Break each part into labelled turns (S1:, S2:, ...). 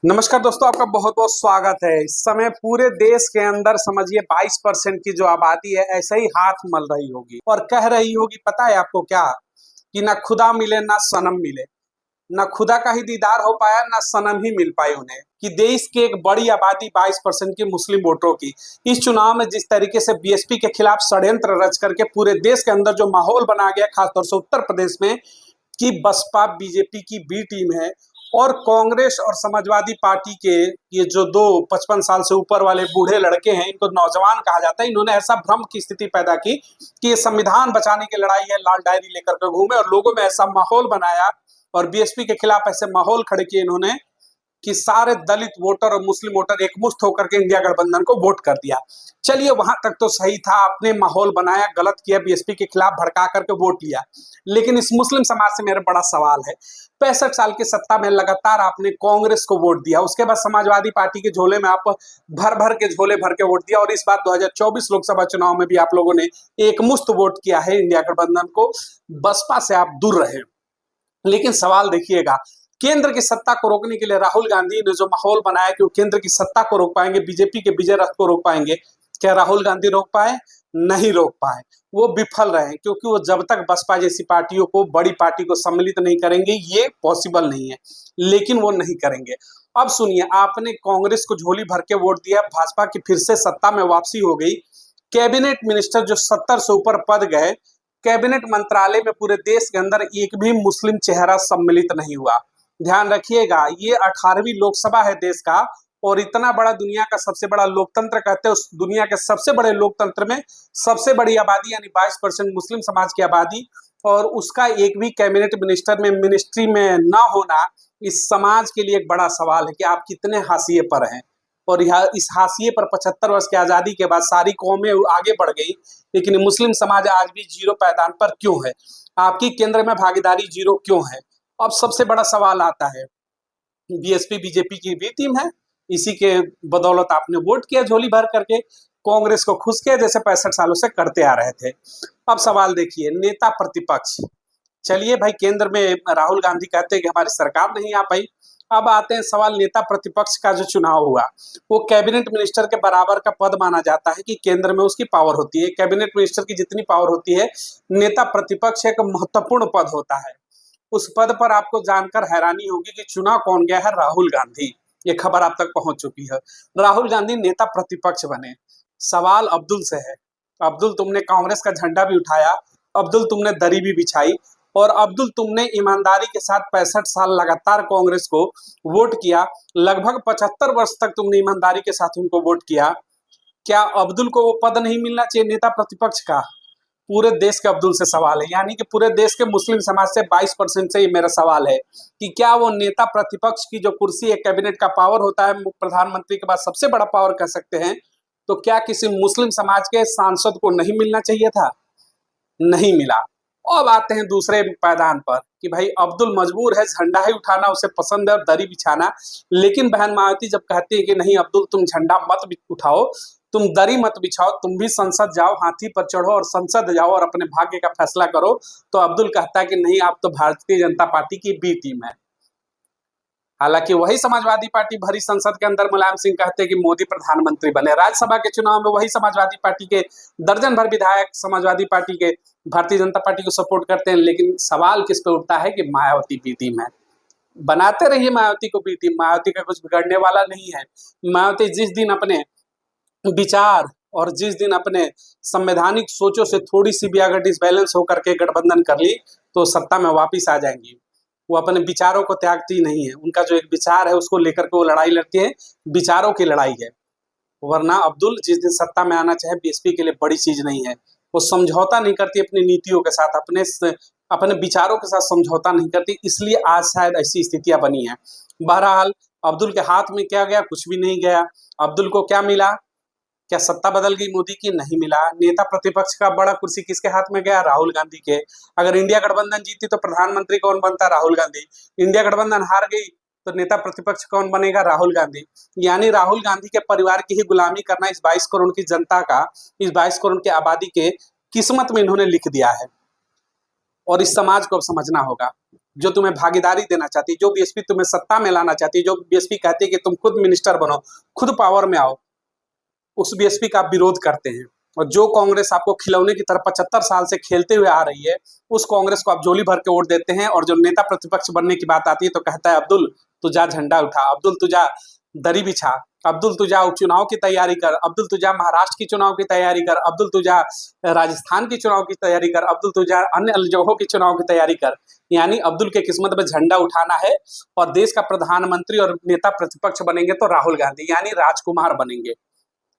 S1: नमस्कार दोस्तों, आपका बहुत बहुत स्वागत है। इस समय पूरे देश के अंदर समझिए 22% की जो आबादी है ऐसे ही हाथ मल रही होगी और कह रही होगी, पता है आपको क्या, कि ना खुदा मिले ना सनम मिले। ना खुदा का ही दीदार हो पाया ना सनम ही मिल पाई उन्हें। कि देश की एक बड़ी आबादी 22% की मुस्लिम वोटरों की इस चुनाव में जिस तरीके से बीएसपी के खिलाफ षड्यंत्र रच करके पूरे देश के अंदर जो माहौल बना गया, खासतौर से उत्तर प्रदेश में, कि बसपा बीजेपी की बी टीम है और कांग्रेस और समाजवादी पार्टी के ये जो दो 55 साल से ऊपर वाले बूढ़े लड़के हैं, इनको नौजवान कहा जाता है, इन्होंने ऐसा भ्रम की स्थिति पैदा की कि ये संविधान बचाने की लड़ाई है, लाल डायरी लेकर के घूमे और लोगों में ऐसा माहौल बनाया और बीएसपी के खिलाफ ऐसे माहौल खड़े किए इन्होंने कि सारे दलित वोटर और मुस्लिम वोटर एकमुश्त होकर के इंडिया गठबंधन को वोट कर दिया। चलिए वहां तक तो सही था, आपने माहौल बनाया, गलत किया, बीएसपी के खिलाफ भड़का करके वोट लिया। लेकिन इस मुस्लिम समाज से मेरा बड़ा सवाल है, 65 साल की सत्ता में लगातार आपने कांग्रेस को वोट दिया, उसके बाद समाजवादी पार्टी के झोले में आप भर भर के झोले भर के वोट दिया और इस बार 2024 लोकसभा चुनाव में भी आप लोगों ने एक मुश्त वोट किया है इंडिया गठबंधन को। बसपा से आप दूर रहे। लेकिन सवाल देखिएगा, केंद्र की सत्ता को रोकने के लिए राहुल गांधी ने जो माहौल बनाया कि वो केंद्र की सत्ता को रोक पाएंगे, बीजेपी के विजय रथ को रोक पाएंगे, क्या राहुल गांधी रोक पाए? नहीं रोक पाए। वो विफल रहे क्योंकि वो जब तक बसपा जैसी पार्टियों को, बड़ी पार्टी को सम्मिलित नहीं करेंगे, ये पॉसिबल नहीं है, लेकिन वो नहीं करेंगे। अब सुनिए, आपने कांग्रेस को झोली भर के वोट दिया, भाजपा की फिर से सत्ता में वापसी हो गई। कैबिनेट मिनिस्टर जो 70 से ऊपर पद गए, कैबिनेट मंत्रालय में पूरे देश के अंदर एक भी मुस्लिम चेहरा सम्मिलित नहीं हुआ। ध्यान रखिएगा, ये 18वीं लोकसभा है देश का और इतना बड़ा, दुनिया का सबसे बड़ा लोकतंत्र कहते हैं, उस दुनिया के सबसे बड़े लोकतंत्र में सबसे बड़ी आबादी यानी 22% मुस्लिम समाज की आबादी और उसका एक भी कैबिनेट मिनिस्टर में, मिनिस्ट्री में ना होना, इस समाज के लिए एक बड़ा सवाल है कि आप कितने हाशिए पर हैं। और इस हाशिए पर 75 वर्ष की आजादी के बाद सारी कौमें आगे बढ़ गई, लेकिन मुस्लिम समाज आज भी जीरो पायदान पर क्यों है? आपकी केंद्र में भागीदारी जीरो क्यों है? अब सबसे बड़ा सवाल आता है, बीएसपी बीजेपी की भी टीम है, इसी के बदौलत आपने वोट किया झोली भर करके, कांग्रेस को खुश किया जैसे 65 सालों से करते आ रहे थे। अब सवाल देखिए, नेता प्रतिपक्ष, चलिए भाई, केंद्र में राहुल गांधी कहते हैं कि हमारी सरकार नहीं आ पाई। अब आते हैं सवाल, नेता प्रतिपक्ष का जो चुनाव हुआ, वो कैबिनेट मिनिस्टर के बराबर का पद माना जाता है कि केंद्र में उसकी पावर होती है। कैबिनेट मिनिस्टर की जितनी पावर होती है, नेता प्रतिपक्ष एक महत्वपूर्ण पद होता है। उस पद पर आपको जानकर हैरानी होगी कि चुना कौन गया है? राहुल गांधी। ये खबर आप तक पहुंच चुकी है, राहुल गांधी नेता प्रतिपक्ष बने। सवाल अब्दुल से है, अब्दुल तुमने कांग्रेस का झंडा भी उठाया, अब्दुल तुमने दरी भी बिछाई और अब्दुल तुमने ईमानदारी के साथ 65 साल लगातार कांग्रेस को वोट किया, लगभग 75 वर्ष तक तुमने ईमानदारी के साथ उनको वोट किया। क्या अब्दुल को वो पद नहीं मिलना चाहिए नेता प्रतिपक्ष का? पूरे देश के अब्दुल से सवाल है, यानी कि पूरे देश के मुस्लिम समाज से 22% से ये मेरा सवाल है कि क्या वो नेता प्रतिपक्ष की जो कुर्सी है, कैबिनेट का पावर होता है, प्रधानमंत्री के बाद सबसे बड़ा पावर कह सकते हैं, तो क्या किसी मुस्लिम समाज के सांसद को नहीं मिलना चाहिए था? नहीं मिला। अब आते हैं दूसरे पायदान पर कि भाई अब्दुल मजबूर है, झंडा ही उठाना उसे पसंद है और दरी बिछाना, लेकिन बहन मायावती जब कहती है कि नहीं अब्दुल तुम झंडा मत उठाओ, तुम दरी मत बिछाओ, तुम भी संसद जाओ, हाथी पर चढ़ो और संसद जाओ और अपने भाग्य का फैसला करो, तो अब्दुल कहता है कि नहीं, आप तो भारतीय जनता पार्टी की बी टीम है। हालांकि वही समाजवादी पार्टी भरी संसद के अंदर मुलायम सिंह कहते हैं कि मोदी प्रधानमंत्री बने। राज्यसभा के चुनाव में वही समाजवादी पार्टी के दर्जन भर विधायक समाजवादी पार्टी के, भारतीय जनता पार्टी को सपोर्ट करते हैं, लेकिन सवाल किस पे उठता है कि मायावती बी टीम है। बनाते रहिए मायावती को बी टीम, मायावती का कुछ बिगड़ने वाला नहीं है। मायावती जिस दिन अपने विचार और जिस दिन अपने संवैधानिक सोचों से थोड़ी सी भी अगर डिसबैलेंस होकर के गठबंधन कर ली तो सत्ता में वापिस आ जाएंगी। वो अपने विचारों को त्यागती नहीं है, उनका जो एक विचार है उसको लेकर के वो लड़ाई लड़ती है, विचारों की लड़ाई है। वरना अब्दुल जिस दिन सत्ता में आना चाहे, बीएसपी के लिए बड़ी चीज नहीं है। वो समझौता नहीं करती अपनी नीतियों के साथ, अपने विचारों के साथ समझौता नहीं करती, इसलिए आज शायद ऐसी स्थितियां बनी है। बहरहाल अब्दुल के हाथ में क्या गया? कुछ भी नहीं गया। अब्दुल को क्या मिला? क्या सत्ता बदल गई मोदी की? नहीं मिला। नेता प्रतिपक्ष का बड़ा कुर्सी किसके हाथ में गया? राहुल गांधी के। अगर इंडिया गठबंधन जीती तो प्रधानमंत्री कौन बनता? राहुल गांधी। इंडिया गठबंधन हार गई तो नेता प्रतिपक्ष कौन बनेगा? राहुल गांधी। यानी राहुल गांधी के परिवार की ही गुलामी करना इस 22 करोड़ की जनता का, इस 22 करोड़ की आबादी के किस्मत में इन्होंने लिख दिया है और इस समाज को अब समझना होगा। जो तुम्हें भागीदारी देना चाहती है, जो बीएसपी तुम्हें सत्ता में लाना चाहती है, जो बीएसपी कहती है कि तुम खुद मिनिस्टर बनो, खुद पावर में आओ, उस बीएसपी का आप विरोध करते हैं। और जो कांग्रेस आपको खिलौने की तरह 75 साल से खेलते हुए आ रही है, उस कांग्रेस को आप झोली भर के वोट देते हैं। और जो नेता प्रतिपक्ष बनने की बात आती है तो कहता है अब्दुल तू जा झंडा उठा, अब्दुल तू जा दरी बिछा, अब्दुल तू जा उपचुनाव की तैयारी कर, अब्दुल तू जा महाराष्ट्र की चुनाव की तैयारी कर, अब्दुल तू जा राजस्थान की चुनाव की तैयारी कर, अब्दुल तू जा अन्य जगहों की चुनाव की तैयारी कर। यानी अब्दुल के किस्मत में झंडा उठाना है। और देश का प्रधानमंत्री और नेता प्रतिपक्ष बनेंगे तो राहुल गांधी यानी राजकुमार बनेंगे।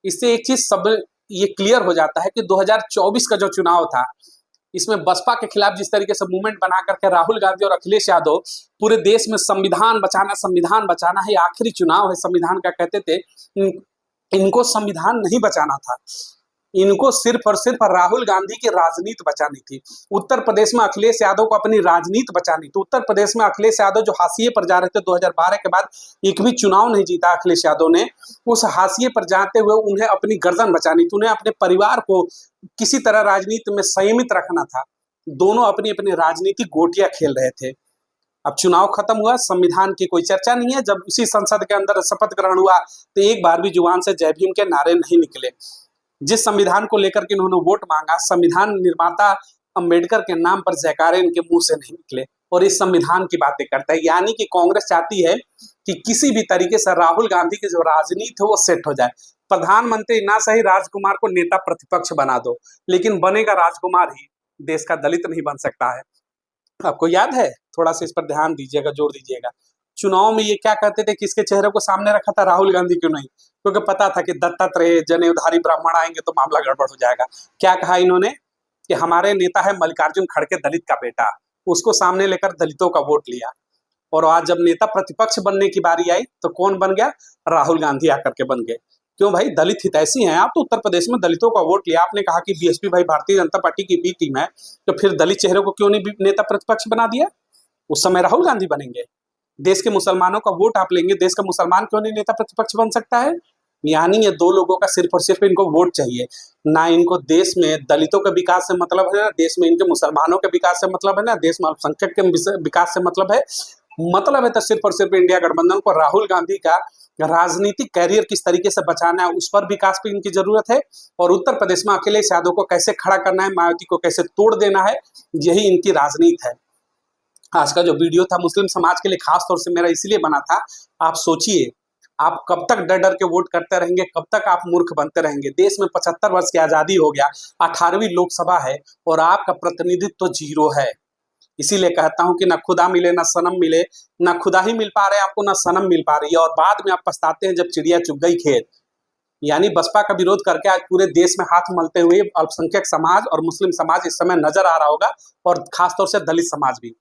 S1: इससे एक चीज सब ये क्लियर हो जाता है कि 2024 का जो चुनाव था, इसमें बसपा के खिलाफ जिस तरीके से मूवमेंट बना करके राहुल गांधी और अखिलेश यादव पूरे देश में संविधान बचाना है, आखिरी चुनाव है संविधान का कहते थे, इनको संविधान नहीं बचाना था, इनको सिर्फ और सिर्फ राहुल गांधी की राजनीति बचानी थी। उत्तर प्रदेश में अखिलेश यादव को अपनी राजनीति बचानी थी। उत्तर प्रदेश में अखिलेश यादव जो हाशिए पर जा रहे थे, 2012 के बाद एक भी चुनाव नहीं जीता अखिलेश यादव ने, उस हाशिए पर जाते हुए उन्हें अपनी गर्दन बचानी थी, उन्हें अपने परिवार को किसी तरह राजनीति में संयमित रखना था। दोनों अपनी अपनी राजनीतिक गोटियां खेल रहे थे। अब चुनाव खत्म हुआ, संविधान की कोई चर्चा नहीं है। जब उसी संसद के अंदर शपथ ग्रहण हुआ तो एक बार भी जुबान से जय भीम के नारे नहीं निकले। जिस संविधान को लेकर के इन्होंने वोट मांगा, संविधान निर्माता अंबेडकर के नाम पर जयकारे इनके मुंह से नहीं निकले और इस संविधान की बातें करता है। यानी कि कांग्रेस चाहती है कि किसी भी तरीके से राहुल गांधी की जो राजनीति है वो सेट हो जाए। प्रधानमंत्री ना सही, राजकुमार को नेता प्रतिपक्ष बना दो, लेकिन बनेगा राजकुमार ही, देश का दलित नहीं बन सकता है। आपको याद है, थोड़ा सा इस पर ध्यान दीजिएगा, जोर दीजिएगा। चुनाव में ये क्या कहते थे, किसके चेहरे को सामने रखा था, राहुल गांधी क्यों नहीं, क्योंकि पता था कि दत्तात्रेय जनेऊधारी ब्राह्मण आएंगे तो मामला गड़बड़ हो जाएगा। क्या कहा इन्होंने कि हमारे नेता है मल्लिकार्जुन खड़गे, दलित का बेटा, उसको सामने लेकर दलितों का वोट लिया। और आज जब नेता प्रतिपक्ष बनने की बारी आई तो कौन बन गया, राहुल गांधी आकर के बन गए। क्यों भाई, दलित हितैषी हैं आप, तो उत्तर प्रदेश में दलितों का वोट लिया। आपने कहा कि बीएसपी भाई भारतीय जनता पार्टी की बी टीम है, तो फिर दलित चेहरे को क्यों नहीं नेता प्रतिपक्ष बना दिया। उस समय राहुल गांधी बनेंगे। देश के मुसलमानों का वोट आप लेंगे, देश का मुसलमान क्यों नहीं नेता प्रतिपक्ष बन सकता है। यानी ये दो लोगों का सिर्फ और सिर्फ इनको वोट चाहिए, ना इनको देश में दलितों के विकास से मतलब है, ना देश में इनके मुसलमानों के विकास से मतलब है, ना देश में अल्पसंख्यक के विकास से मतलब है। मतलब है तो सिर्फ और सिर्फ इंडिया गठबंधन को राहुल गांधी का राजनीतिक कैरियर किस तरीके से बचाना है, उस पर विकास पे इनकी जरूरत है। और उत्तर प्रदेश में अखिलेश यादव को कैसे खड़ा करना है, मायावती को कैसे तोड़ देना है, यही इनकी राजनीति है। आज का जो वीडियो था मुस्लिम समाज के लिए खास तौर से मेरा इसलिए बना था। आप सोचिए, आप कब तक डर डर के वोट करते रहेंगे, कब तक आप मूर्ख बनते रहेंगे। देश में 75 वर्ष की आजादी हो गया, 18वीं लोकसभा है और आपका प्रतिनिधित्व तो जीरो है। इसीलिए कहता हूं कि ना खुदा मिले ना सनम मिले, ना खुदा ही मिल पा रहे आपको, ना सनम मिल पा रही है। और बाद में आप पछताते हैं जब चिड़िया चुग गई खेत। यानी बसपा का विरोध करके आज पूरे देश में हाथ मलते हुए अल्पसंख्यक समाज और मुस्लिम समाज इस समय नजर आ रहा होगा, और खासतौर से दलित समाज भी।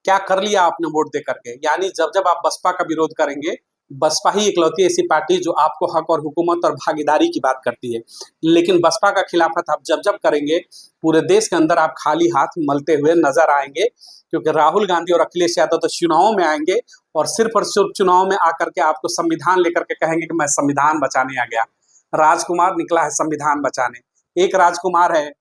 S1: क्या कर लिया आपने वोट दे करके। यानी जब जब आप बसपा का विरोध करेंगे, बसपा ही इकलौती ऐसी पार्टी जो आपको हक और हुकूमत और भागीदारी की बात करती है। लेकिन बसपा का खिलाफत आप जब जब करेंगे, पूरे देश के अंदर आप खाली हाथ मलते हुए नजर आएंगे। क्योंकि राहुल गांधी और अखिलेश यादव तो चुनाव में आएंगे और सिर्फ चुनाव में आकर के आपको संविधान लेकर के कहेंगे कि मैं संविधान बचाने आ गया। राजकुमार निकला है संविधान बचाने। एक राजकुमार है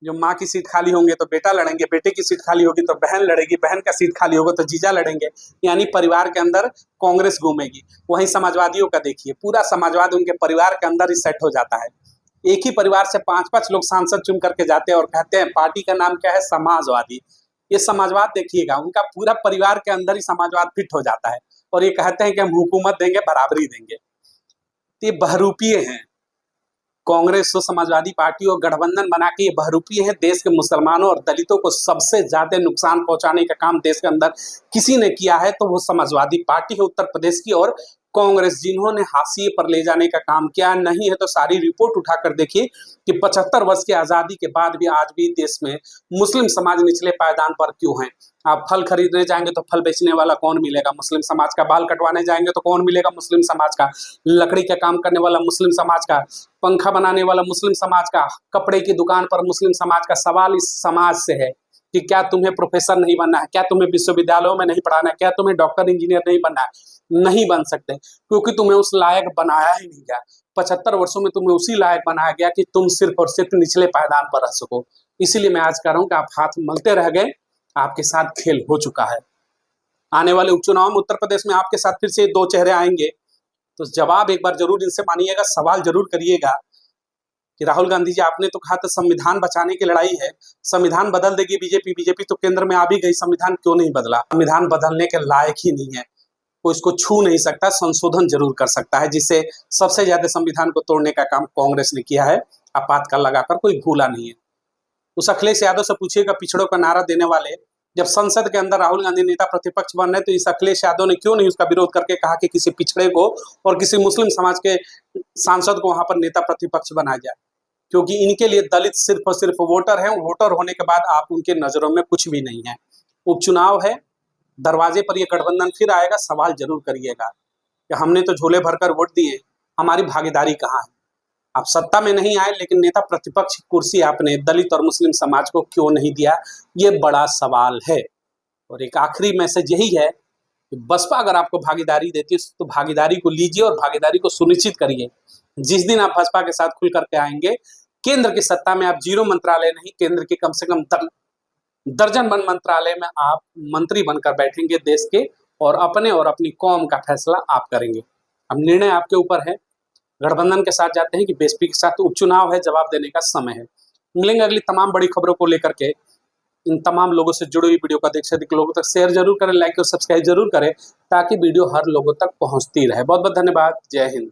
S1: जो माँ की सीट खाली होंगे तो बेटा लड़ेंगे, बेटे की सीट खाली होगी तो बहन लड़ेगी, बहन का सीट खाली होगा तो जीजा लड़ेंगे। यानी परिवार के अंदर कांग्रेस घूमेगी। वहीं समाजवादियों का देखिए, पूरा समाजवाद उनके परिवार के अंदर ही सेट हो जाता है। एक ही परिवार से 5-5 लोग सांसद चुन करके जाते हैं और कहते हैं पार्टी का नाम क्या है, समाजवादी। ये समाजवाद देखिएगा, उनका पूरा परिवार के अंदर ही समाजवाद फिट हो जाता है और ये कहते हैं कि हम हुकूमत देंगे, बराबरी देंगे। ये बहरूपीय हैं। कांग्रेस तो समाजवादी पार्टी और गठबंधन बना के ये बहरूपीय है। देश के मुसलमानों और दलितों को सबसे ज्यादा नुकसान पहुंचाने का काम देश के अंदर किसी ने किया है तो वो समाजवादी पार्टी है उत्तर प्रदेश की और कांग्रेस, जिन्होंने हाशिए पर ले जाने का काम किया। नहीं है तो सारी रिपोर्ट उठाकर देखिए कि 75 वर्ष की आजादी के बाद भी आज भी देश में मुस्लिम समाज निचले पायदान पर क्यों है। आप फल खरीदने जाएंगे तो फल बेचने वाला कौन मिलेगा, मुस्लिम समाज का। बाल कटवाने जाएंगे तो कौन मिलेगा, मुस्लिम समाज का। लकड़ी का काम करने वाला मुस्लिम समाज का, पंखा बनाने वाला मुस्लिम समाज का, कपड़े की दुकान पर मुस्लिम समाज का। सवाल इस समाज से है कि क्या तुम्हें प्रोफेसर नहीं बनना है, क्या तुम्हें विश्वविद्यालयों में नहीं पढ़ाना है, क्या तुम्हें डॉक्टर इंजीनियर नहीं बनना है। नहीं बन सकते क्योंकि तुम्हें उस लायक बनाया ही नहीं गया। 75 वर्षों में तुम्हें उसी लायक बनाया गया कि तुम सिर्फ और सिर्फ निचले पायदान पर रह सको। इसीलिए मैं आज कह रहा हूं कि आप हाथ मलते रह गए, आपके साथ खेल हो चुका है। आने वाले उपचुनाव में उत्तर प्रदेश में आपके साथ फिर से दो चेहरे आएंगे, तो जवाब एक बार जरूर इनसे मानिएगा, सवाल जरूर करिएगा कि राहुल गांधी जी, आपने तो कहा था संविधान बचाने की लड़ाई है, संविधान बदल देगी बीजेपी, बीजेपी तो केंद्र में आ भी गई, संविधान क्यों नहीं बदला? संविधान बदलने के लायक ही नहीं है, वो इसको छू नहीं सकता, संशोधन जरूर कर सकता है, जिससे सबसे ज्यादा संविधान को तोड़ने का काम कांग्रेस ने किया है, आपातकाल लगाकर, कोई भूला नहीं है। उस अखिलेश यादव से पूछिएगा, पिछड़ों का नारा देने वाले, जब संसद के अंदर राहुल गांधी नेता प्रतिपक्ष बन रहे, तो इस अखिलेश यादव ने क्यों नहीं उसका विरोध करके कहा कि किसी पिछड़े को और किसी मुस्लिम समाज के सांसद को वहां पर नेता प्रतिपक्ष बनाया जाए? क्योंकि इनके लिए दलित सिर्फ और सिर्फ वोटर है, वोटर होने के बाद आप उनके नजरों में कुछ भी नहीं है। उपचुनाव है, दरवाजे पर यह गठबंधन फिर आएगा, सवाल जरूर करिएगा कि हमने तो झोले भरकर वोट दिए, हमारी भागीदारी कहाँ है? आप सत्ता में नहीं आए, लेकिन नेता प्रतिपक्ष कुर्सी आपने दलित और मुस्लिम समाज को क्यों नहीं दिया? ये बड़ा सवाल है। और एक आखिरी मैसेज यही है कि बसपा अगर आपको भागीदारी देती है तो भागीदारी को लीजिए और भागीदारी को सुनिश्चित करिए। जिस दिन आप बसपा के साथ खुल करके आएंगे, केंद्र की सत्ता में आप 0 मंत्रालय नहीं, केंद्र के कम से कम दर्जन बन मंत्रालय में आप मंत्री बनकर बैठेंगे देश के, और अपने और अपनी कौम का फैसला आप करेंगे। अब निर्णय आपके ऊपर है। गठबंधन के साथ जाते हैं कि बीएसपी के साथ? उपचुनाव है, जवाब देने का समय है। मिलेंगे अगली तमाम बड़ी खबरों को लेकर के। इन तमाम लोगों से जुड़ी हुई वीडियो को अधिक से अधिक लोगों तक शेयर जरूर करें, लाइक और सब्सक्राइब जरूर करें, ताकि वीडियो हर लोगों तक पहुंचती रहे। बहुत बहुत धन्यवाद। जय हिंद।